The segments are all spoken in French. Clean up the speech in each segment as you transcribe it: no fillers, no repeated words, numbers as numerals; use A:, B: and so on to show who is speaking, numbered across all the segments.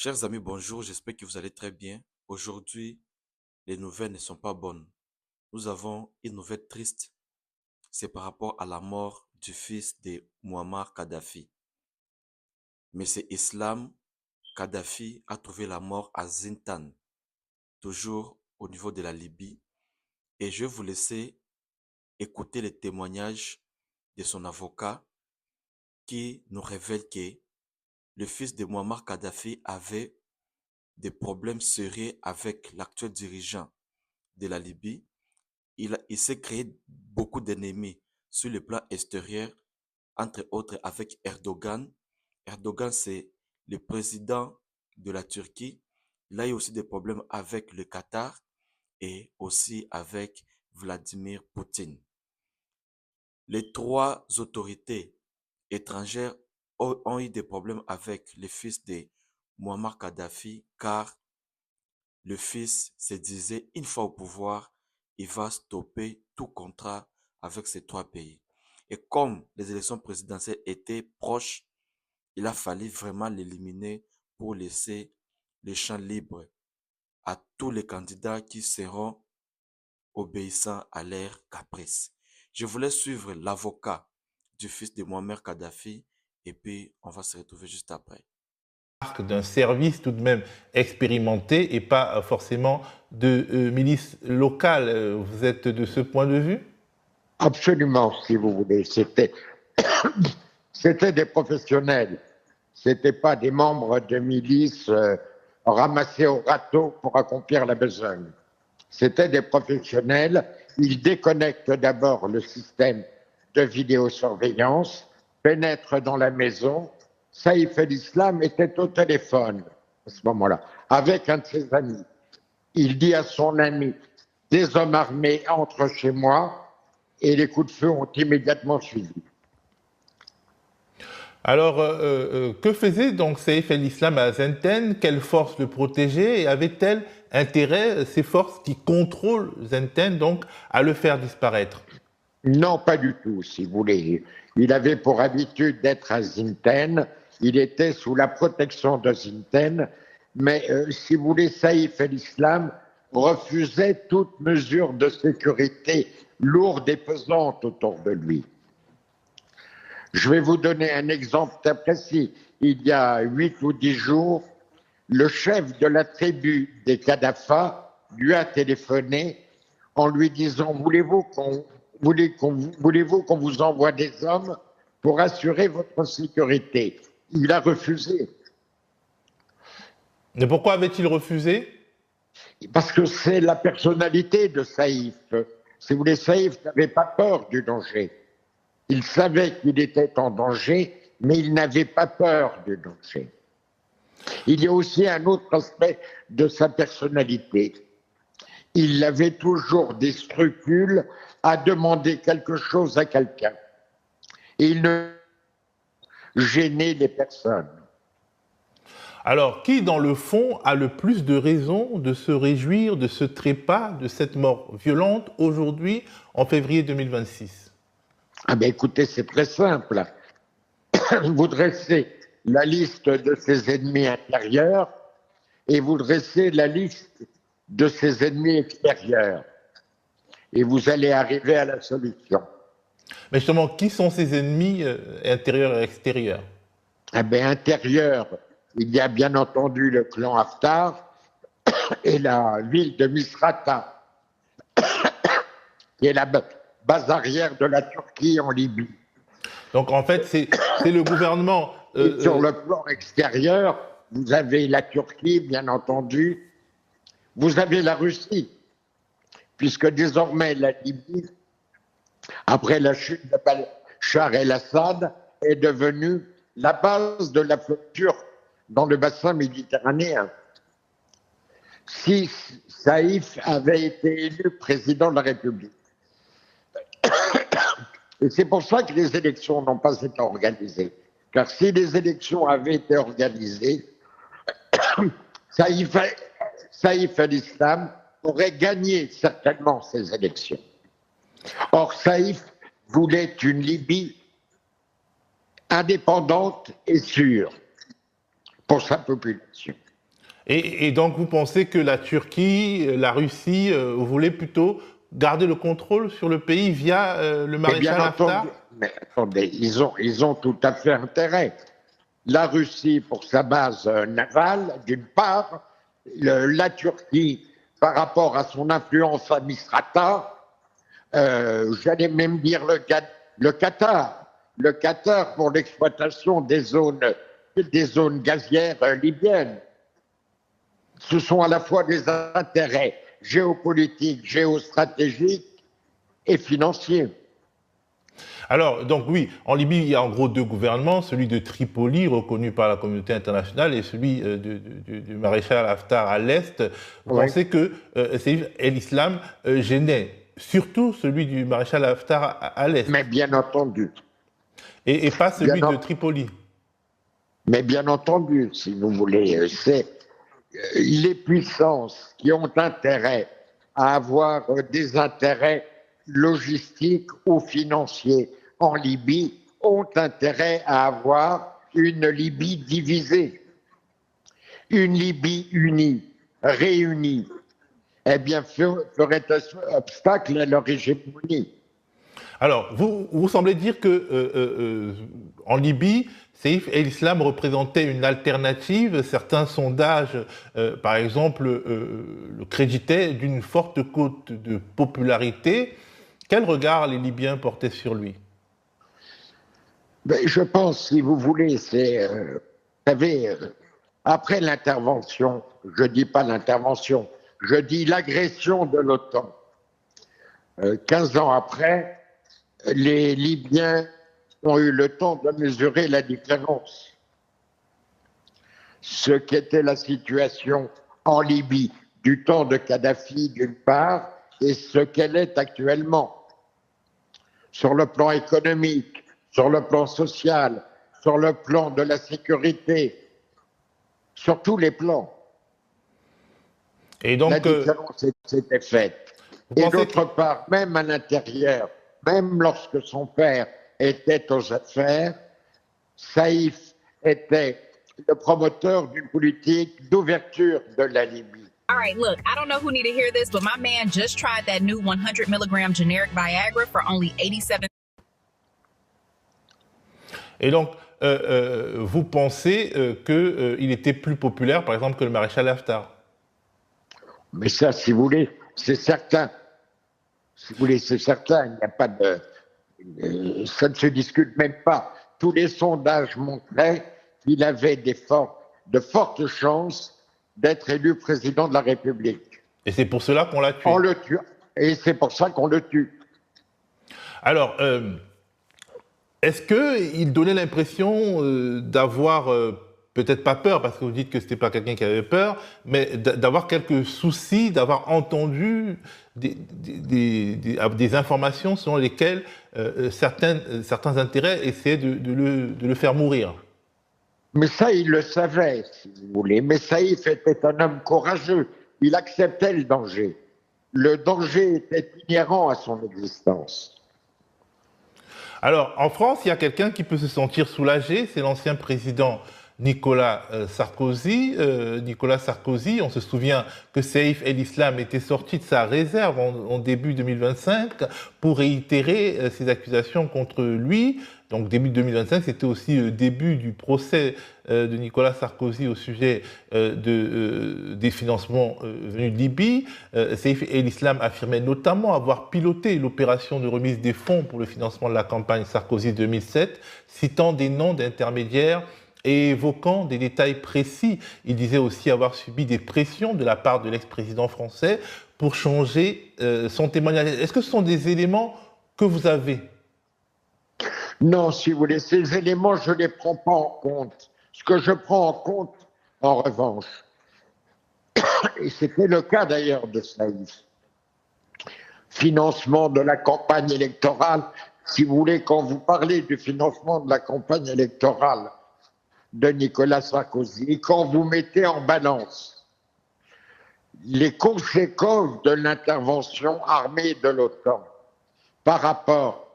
A: Chers amis, bonjour, j'espère que vous allez très bien. Aujourd'hui, les nouvelles ne sont pas bonnes. Nous avons une nouvelle triste, c'est par rapport à la mort du fils de Muammar Kadhafi. Mais c'est Islam Kadhafi a trouvé la mort à Zintan, toujours au niveau de la Libye. Et je vais vous laisser écouter les témoignages de son avocat qui nous révèle que le fils de Muammar Kadhafi avait des problèmes sérieux avec l'actuel dirigeant de la Libye. Il s'est créé beaucoup d'ennemis sur le plan extérieur, entre autres avec Erdogan. Erdogan, c'est le président de la Turquie. Il a eu aussi des problèmes avec le Qatar et aussi avec Vladimir Poutine. Les trois autorités étrangères ont eu des problèmes avec le fils de Muammar Kadhafi car le fils se disait, une fois au pouvoir, il va stopper tout contrat avec ces trois pays. Et comme les élections présidentielles étaient proches, il a fallu vraiment l'éliminer pour laisser le champ libre à tous les candidats qui seront obéissants à leurs caprices. Je voulais suivre l'avocat du fils de Muammar Kadhafi et puis on va se retrouver juste après.
B: D'un service tout de même expérimenté et pas forcément de milice locale. Vous êtes de ce point de vue?
C: Absolument, si vous voulez. C'était des professionnels. C'était pas des membres de milices ramassés au râteau pour accomplir la besogne. C'était des professionnels. Ils déconnectent d'abord le système de vidéosurveillance, pénètrent dans la maison. Saïf el-Islam était au téléphone à ce moment-là, avec un de ses amis. Il dit à son ami, des hommes armés entrent chez moi, et les coups de feu ont immédiatement suivi.
B: Alors, que faisait donc Saïf el-Islam à Zenten? Quelles forces le protégeaient? Et avait-elle intérêt, ces forces qui contrôlent Zenten, donc, à le faire disparaître?
C: Non, pas du tout, si vous voulez. Il avait pour habitude d'être à Zinten. Il était sous la protection de Zinten. Mais si vous voulez, Saïf el-Islam refusait toute mesure de sécurité lourde et pesante autour de lui. Je vais vous donner un exemple très précis. Il y a 8 ou 10 jours, le chef de la tribu des Kadhafa lui a téléphoné en lui disant voulez-vous qu'on vous envoie des hommes pour assurer votre sécurité? Il a refusé.
B: Et pourquoi avait-il refusé?
C: Parce que c'est la personnalité de Saïf. Si vous voulez, Saïf n'avait pas peur du danger. Il savait qu'il était en danger, mais il n'avait pas peur du danger. Il y a aussi un autre aspect de sa personnalité. Il avait toujours des scrupules à demander quelque chose à quelqu'un. Il ne gênait les personnes.
B: Alors, qui, dans le fond, a le plus de raisons de se réjouir de ce trépas, de cette mort violente, aujourd'hui, en février 2026?
C: Ah ben écoutez, c'est très simple. Vous dressez la liste de ses ennemis intérieurs et vous dressez la liste de ses ennemis extérieurs. Et vous allez arriver à la solution.
B: Mais justement, qui sont ses ennemis intérieurs et extérieurs?
C: Eh bien, intérieur, il y a bien entendu le clan Haftar et la ville de Misrata, qui est la base arrière de la Turquie en Libye.
B: Donc en fait, c'est le gouvernement...
C: Et sur le plan extérieur, vous avez la Turquie, bien entendu, vous avez la Russie, puisque désormais la Libye, après la chute de Bachar el-Assad, est devenue la base de la flotte turque dans le bassin méditerranéen. Si Saïf avait été élu président de la République, et c'est pour ça que les élections n'ont pas été organisées. Car si les élections avaient été organisées, Saïf el-Islam aurait gagné certainement ces élections. Or, Saïf voulait une Libye indépendante et sûre pour sa population.
B: Et donc, vous pensez que la Turquie, la Russie, voulaient plutôt garder le contrôle sur le pays via le
C: Mais bien
B: maréchal Haftar?
C: entendu, mais attendez, ils ont tout à fait intérêt. La Russie pour sa base navale, d'une part, la Turquie par rapport à son influence à Misrata, j'allais même dire le Qatar. Le Qatar pour l'exploitation des zones gazières libyennes. Ce sont à la fois des intérêts géopolitiques, géostratégiques et financiers.
B: Alors, donc oui, en Libye, il y a en gros deux gouvernements, celui de Tripoli, reconnu par la communauté internationale, et celui du maréchal Haftar à l'Est. Vous
C: Oui.
B: pensez que Saïf el-Islam gênait surtout celui du maréchal Haftar à l'Est,
C: Mais bien entendu.
B: et pas celui
C: Bien
B: de
C: en-
B: Tripoli?
C: Mais bien entendu, si vous voulez, c'est les puissances qui ont intérêt à avoir des intérêts logistiques ou financiers en Libye ont intérêt à avoir une Libye divisée, une Libye unie, réunie, eh bien ferait obstacle à leur hégémonie.
B: Alors, vous semblez dire que en Libye, Saïf el-Islam représentait une alternative. Certains sondages, par exemple, le créditaient d'une forte cote de popularité. Quel regard les Libyens portaient sur lui?
C: Ben, je pense, si vous voulez, vous savez, après l'intervention, je dis pas l'intervention, je dis l'agression de l'OTAN. 15 ans après, les Libyens ont eu le temps de mesurer la différence. Ce qu'était la situation en Libye du temps de Kadhafi d'une part et ce qu'elle est actuellement sur le plan économique, sur le plan social, sur le plan de la sécurité, sur tous les plans.
B: Et
C: La
B: donc,
C: différence s'était faite.
B: vous
C: Et
B: pensez
C: d'autre part, même à l'intérieur, même lorsque son père était aux affaires, Saïf était le promoteur d'une politique d'ouverture de la Libye.
D: All right, look, I don't know who need to hear this, but my man just tried that new 100 milligram generic Viagra for only 87.
B: Et donc, vous pensez qu'il était plus populaire, par exemple, que le maréchal Haftar?
C: Mais ça, si vous voulez, c'est certain. Si vous voulez, c'est certain. Il n'y a pas de. Ça ne se discute même pas. Tous les sondages montraient qu'il avait de fortes chances d'être élu président de la République.
B: Et c'est pour cela qu'on l'a tué.
C: On le tue. Et c'est pour ça qu'on le tue.
B: Alors, est-ce qu'il donnait l'impression d'avoir, peut-être pas peur, parce que vous dites que ce n'était pas quelqu'un qui avait peur, mais d'avoir quelques soucis, d'avoir entendu des informations selon lesquelles certains intérêts essayaient de le faire mourir?
C: Mais ça, il le savait, si vous voulez. Mais Saïf était un homme courageux. Il acceptait le danger. Le danger était inhérent à son existence.
B: Alors, en France, il y a quelqu'un qui peut se sentir soulagé, c'est l'ancien président Nicolas Sarkozy. Nicolas Sarkozy, on se souvient que Saïf el-Islam était sorti de sa réserve en début 2025 pour réitérer ses accusations contre lui. Donc début 2025, c'était aussi le début du procès de Nicolas Sarkozy au sujet des financements venus de Libye. Saïf el-Islam affirmait notamment avoir piloté l'opération de remise des fonds pour le financement de la campagne Sarkozy 2007, citant des noms d'intermédiaires et évoquant des détails précis. Il disait aussi avoir subi des pressions de la part de l'ex-président français pour changer son témoignage. Est-ce que ce sont des éléments que vous avez?
C: Non, si vous voulez, ces éléments, je ne les prends pas en compte. Ce que je prends en compte, en revanche, et c'était le cas d'ailleurs de Saïf, financement de la campagne électorale, si vous voulez, quand vous parlez du financement de la campagne électorale de Nicolas Sarkozy, quand vous mettez en balance les conséquences de l'intervention armée de l'OTAN par rapport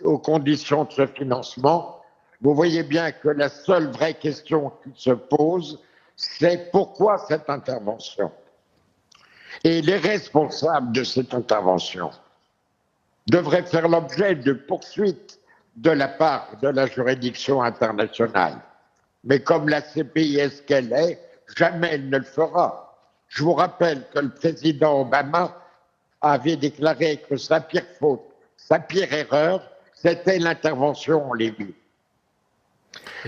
C: aux conditions de ce financement, vous voyez bien que la seule vraie question qui se pose, c'est pourquoi cette intervention. Et les responsables de cette intervention devraient faire l'objet de poursuites de la part de la juridiction internationale. Mais comme la CPI est ce qu'elle est, jamais elle ne le fera. Je vous rappelle que le président Obama avait déclaré que sa pire faute, sa pire erreur, c'était l'intervention en Libye.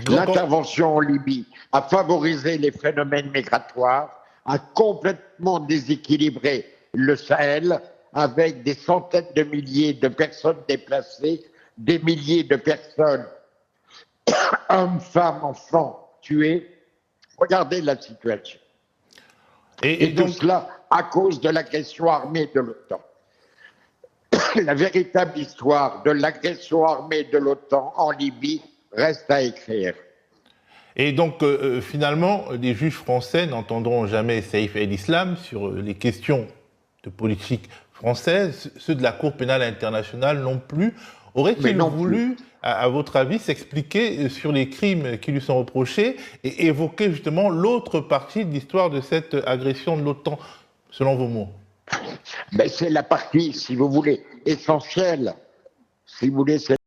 C: L'intervention en Libye a favorisé les phénomènes migratoires, a complètement déséquilibré le Sahel avec des centaines de milliers de personnes déplacées, des milliers de personnes, hommes, femmes, enfants tués. Regardez la situation. Et donc, tout cela à cause de l'agression armée de l'OTAN. La véritable histoire de l'agression armée de l'OTAN en Libye reste à écrire.
B: Et donc, finalement, les juges français n'entendront jamais Saïf el-Islam sur les questions de politique française, ceux de la Cour pénale internationale non plus. Aurait-il voulu, à votre avis, s'expliquer sur les crimes qui lui sont reprochés et évoquer justement l'autre partie de l'histoire de cette agression de l'OTAN, selon vos mots?
C: Mais c'est la partie, si vous voulez, essentielle. Si vous voulez, c'est